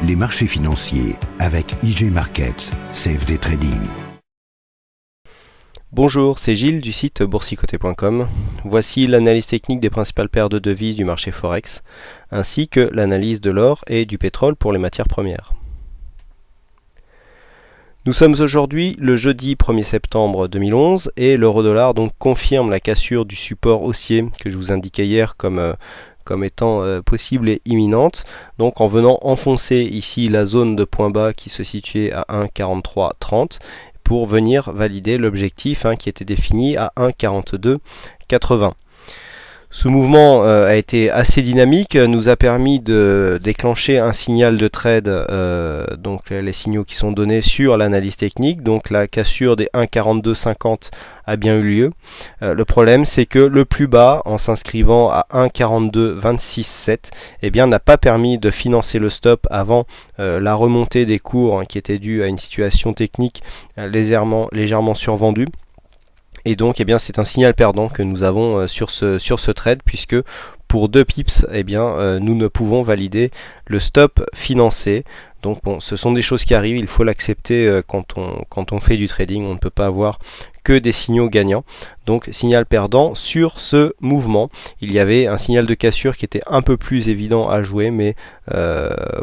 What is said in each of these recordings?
les marchés financiers avec IG Markets, CFD Trading. Bonjour, c'est Gilles du site boursicoté.com. Voici l'analyse technique des principales paires de devises du marché Forex, ainsi que l'analyse de l'or et du pétrole pour les matières premières. Nous sommes aujourd'hui le jeudi 1er septembre 2011 et l'euro-dollar donc confirme la cassure du support haussier que je vous indiquais hier comme étant possible et imminente, donc en venant enfoncer ici la zone de point bas qui se situait à 1,4330 pour venir valider l'objectif qui était défini à 1,4280. Ce mouvement a été assez dynamique, nous a permis de déclencher un signal de trade, donc les signaux qui sont donnés sur l'analyse technique, donc la cassure des 1,4250 a bien eu lieu. Le problème c'est que le plus bas, en s'inscrivant à 1,4226,7, n'a pas permis de financer le stop avant la remontée des cours qui était due à une situation technique légèrement survendue. Et donc c'est un signal perdant que nous avons sur ce trade, puisque pour 2 pips nous ne pouvons valider le stop financé. Donc bon, ce sont des choses qui arrivent, il faut l'accepter quand on fait du trading, on ne peut pas avoir que des signaux gagnants. Donc signal perdant sur ce mouvement. Il y avait un signal de cassure qui était un peu plus évident à jouer, mais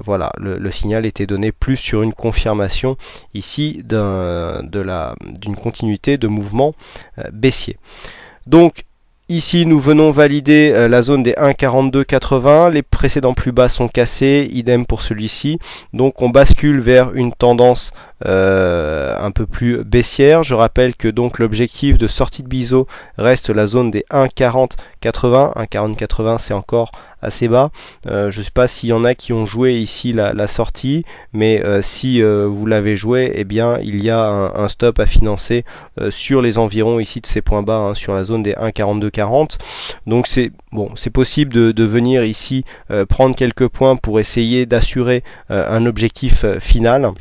voilà, le signal était donné plus sur une confirmation ici d'une continuité de mouvement baissier. Donc ici, nous venons valider la zone des 1,4280. Les précédents plus bas sont cassés, idem pour celui-ci. Donc, on bascule vers une tendance un peu plus baissière. Je rappelle que donc l'objectif de sortie de biseau reste la zone des 1,4080. 1,4080, c'est encore assez bas. Je ne sais pas s'il y en a qui ont joué ici la sortie, mais si vous l'avez joué, il y a un stop à financer sur les environs ici de ces points bas, sur la zone des 1,4240. Donc c'est possible de venir ici prendre quelques points pour essayer d'assurer un objectif final.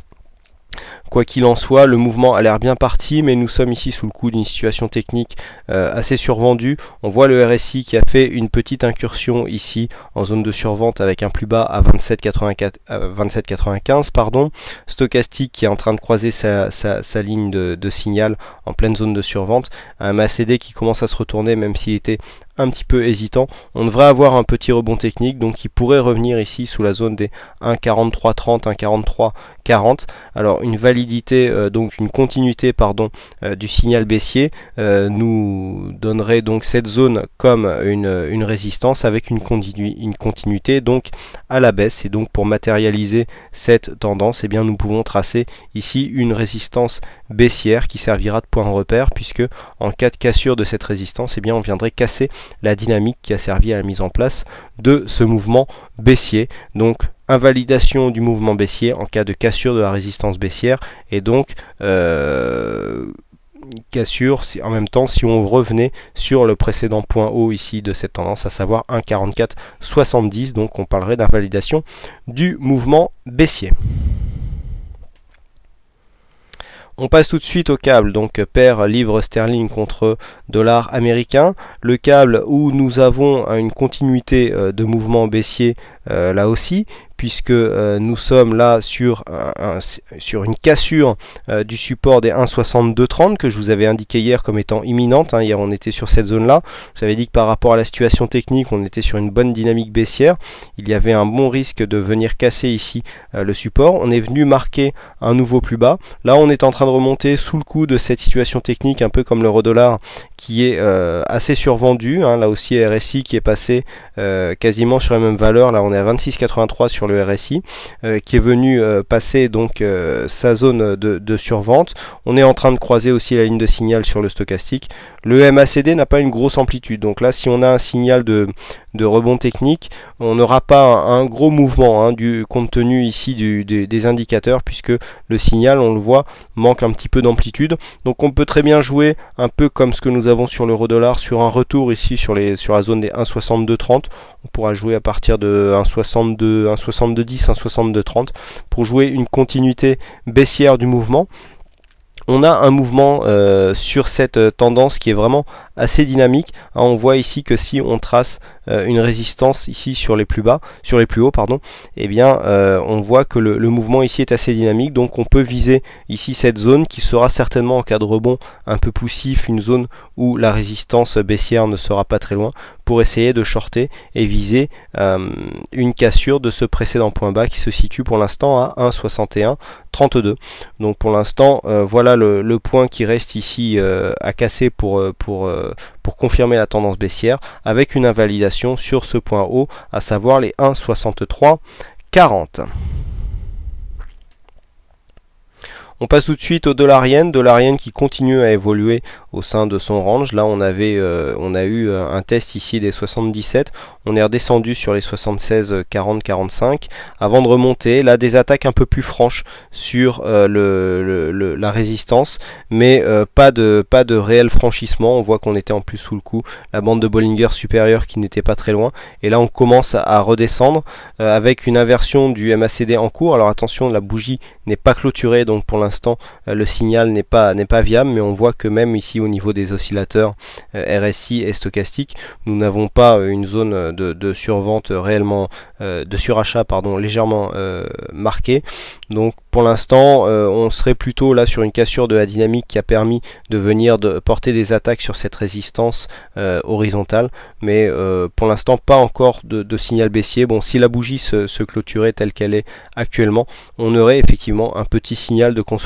Quoi qu'il en soit, le mouvement a l'air bien parti, mais nous sommes ici sous le coup d'une situation technique assez survendue. On voit le RSI qui a fait une petite incursion ici en zone de survente avec un plus bas à 27,95. Stochastique qui est en train de croiser sa ligne de signal en pleine zone de survente. Un MACD qui commence à se retourner même s'il était un petit peu hésitant. On devrait avoir un petit rebond technique, donc qui pourrait revenir ici sous la zone des 1,4330, 1,4340. Alors une validité, donc une continuité du signal baissier nous donnerait donc cette zone comme une résistance avec une continuité donc à la baisse. Et donc pour matérialiser cette tendance, nous pouvons tracer ici une résistance baissière qui servira de point de repère, puisque en cas de cassure de cette résistance, on viendrait casser la dynamique qui a servi à la mise en place de ce mouvement baissier. Donc invalidation du mouvement baissier en cas de cassure de la résistance baissière, et donc cassure en même temps si on revenait sur le précédent point haut ici de cette tendance, à savoir 1,4470. donc on parlerait d'invalidation du mouvement baissier. On passe tout de suite au câble, donc paire livre sterling contre dollar américain. Le câble où nous avons une continuité de mouvement baissier là aussi, puisque nous sommes là sur une cassure du support des 1,6230 que je vous avais indiqué hier comme étant imminente. Hier on était sur cette zone là. Je vous avais dit que par rapport à la situation technique, on était sur une bonne dynamique baissière. Il y avait un bon risque de venir casser ici le support. On est venu marquer un nouveau plus bas. Là on est en train de remonter sous le coup de cette situation technique, un peu comme l'euro-dollar qui est assez survendu. Là aussi RSI qui est passé quasiment sur la même valeur. Là on est à 26,83 sur le RSI qui est venu passer donc sa zone de survente. On est en train de croiser aussi la ligne de signal sur le stochastique. Le MACD n'a pas une grosse amplitude, donc là si on a un signal de rebond technique, on n'aura pas un gros mouvement compte tenu ici des indicateurs, puisque le signal, on le voit, manque un petit peu d'amplitude. Donc on peut très bien jouer un peu comme ce que nous avons sur l'euro-dollar, sur un retour ici sur la zone des 1,6230. On pourra jouer à partir de 1,6210, 1,6230 pour jouer une continuité baissière du mouvement. On a un mouvement sur cette tendance qui est vraiment assez dynamique. On voit ici que si on trace une résistance ici sur les plus bas, sur les plus hauts, pardon, eh bien on voit que le mouvement ici est assez dynamique, donc on peut viser ici cette zone qui sera certainement en cas de rebond un peu poussif, une zone où la résistance baissière ne sera pas très loin, pour essayer de shorter et viser une cassure de ce précédent point bas qui se situe pour l'instant à 1,6132. Donc pour l'instant voilà le point qui reste ici à casser pour confirmer la tendance baissière, avec une invalidation sur ce point haut, à savoir les 1,6340. On passe tout de suite au dollar yen qui continue à évoluer au sein de son range. Là on a eu un test ici des 77, on est redescendu sur les 76, 40, 45 avant de remonter. Là des attaques un peu plus franches sur la résistance, mais pas de réel franchissement. On voit qu'on était en plus sous le coup, la bande de Bollinger supérieure qui n'était pas très loin, et là on commence à redescendre avec une inversion du MACD en cours. Alors attention, la bougie n'est pas clôturée, donc pour l'instant le signal n'est pas viable, mais on voit que même ici au niveau des oscillateurs RSI et stochastique, nous n'avons pas une zone de survente réellement, de surachat pardon, légèrement marquée. Donc pour l'instant on serait plutôt là sur une cassure de la dynamique qui a permis de venir porter des attaques sur cette résistance horizontale, mais pour l'instant pas encore de signal baissier. Bon, si la bougie se clôturait telle qu'elle est actuellement, on aurait effectivement un petit signal de consolidation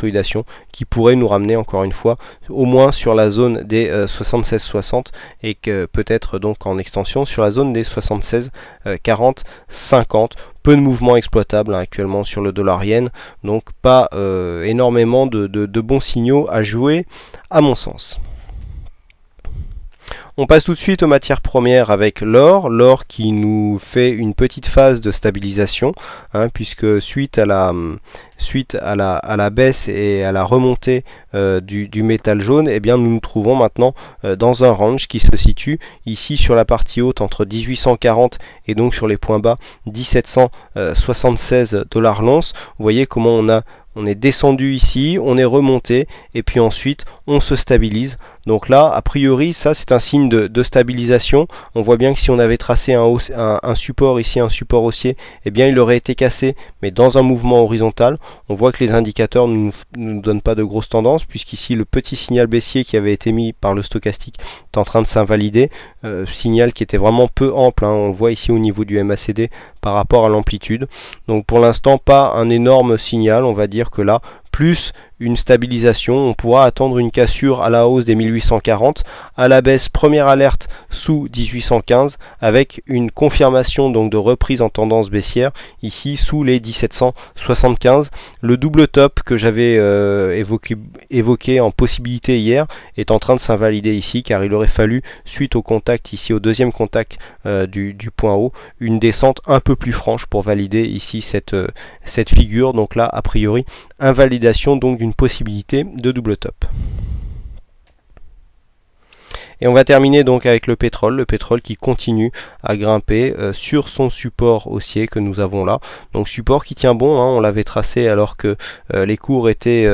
qui pourrait nous ramener encore une fois au moins sur la zone des 76,60 et que peut-être donc en extension sur la zone des 76, 40, 50. Peu de mouvements exploitables actuellement sur le dollar yen, donc pas énormément de bons signaux à jouer à mon sens. On passe tout de suite aux matières premières avec l'or qui nous fait une petite phase de stabilisation, puisque suite à la baisse et à la remontée du métal jaune, eh bien nous nous trouvons maintenant dans un range qui se situe ici sur la partie haute entre 1840 et donc sur les points bas 1776 $ l'once. Vous voyez comment on est descendu ici, on est remonté et puis ensuite on se stabilise. Donc là, a priori, ça c'est un signe de stabilisation. On voit bien que si on avait tracé un support ici, un support haussier, eh bien il aurait été cassé, mais dans un mouvement horizontal. On voit que les indicateurs ne nous donnent pas de grosses tendances, puisqu'ici le petit signal baissier qui avait été mis par le stochastique est en train de s'invalider. Signal qui était vraiment peu ample, on le voit ici au niveau du MACD par rapport à l'amplitude. Donc pour l'instant, pas un énorme signal, on va dire que là, plus une stabilisation, on pourra attendre une cassure à la hausse des 1840, à la baisse première alerte sous 1815, avec une confirmation donc de reprise en tendance baissière ici sous les 1775. Le double top que j'avais évoqué en possibilité hier est en train de s'invalider ici, car il aurait fallu, suite au contact ici, au deuxième contact du point haut, une descente un peu plus franche pour valider ici cette figure. Donc là, a priori, invalidation donc d'une possibilité de double top. Et on va terminer donc avec le pétrole qui continue à grimper sur son support haussier que nous avons là. Donc support qui tient bon, on l'avait tracé alors que les cours étaient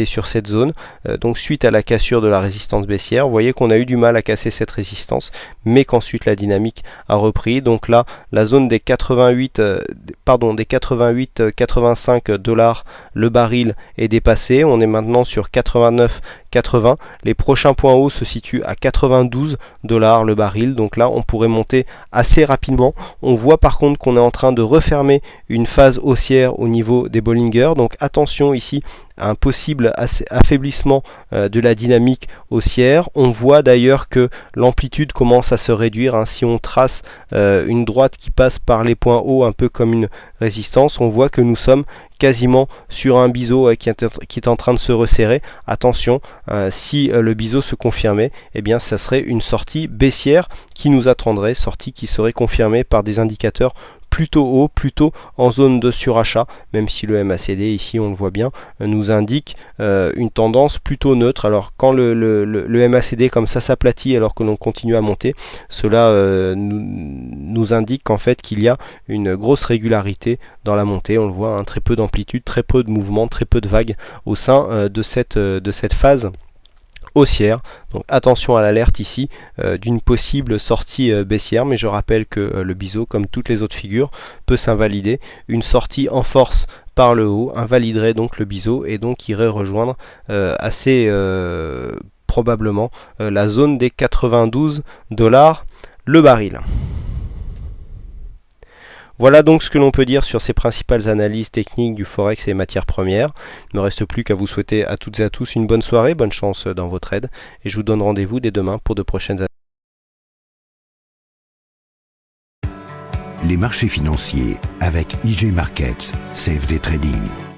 sur cette zone. Donc suite à la cassure de la résistance baissière, vous voyez qu'on a eu du mal à casser cette résistance, mais qu'ensuite la dynamique a repris. Donc là, la zone des 88-85 $ le baril est dépassée. On est maintenant sur 89,80. Les prochains points hauts se situent à 92 $ le baril, donc là on pourrait monter assez rapidement. On voit par contre qu'on est en train de refermer une phase haussière au niveau des Bollinger, donc attention ici à un possible affaiblissement de la dynamique haussière. On voit d'ailleurs que l'amplitude commence à se réduire, si on trace une droite qui passe par les points hauts un peu comme une résistance, on voit que nous sommes quasiment sur un biseau qui est en train de se resserrer. Attention, si le biseau se confirmait, eh bien ça serait une sortie baissière qui nous attendrait, sortie qui serait confirmée par des indicateurs plutôt haut, plutôt en zone de surachat, même si le MACD ici on le voit bien nous indique une tendance plutôt neutre. Alors quand le MACD comme ça s'aplatit alors que l'on continue à monter, cela nous indique qu'en fait qu'il y a une grosse régularité dans la montée. On le voit, très peu d'amplitude, très peu de mouvement, très peu de vagues au sein de cette phase haussière. Donc attention à l'alerte ici d'une possible sortie baissière, mais je rappelle que le biseau, comme toutes les autres figures, peut s'invalider. Une sortie en force par le haut invaliderait donc le biseau et donc irait rejoindre assez probablement la zone des 92 $ le baril. Voilà donc ce que l'on peut dire sur ces principales analyses techniques du Forex et des matières premières. Il ne me reste plus qu'à vous souhaiter à toutes et à tous une bonne soirée, bonne chance dans vos trades, et je vous donne rendez-vous dès demain pour de prochaines analyses. Les marchés financiers avec IG Markets, CFD Trading.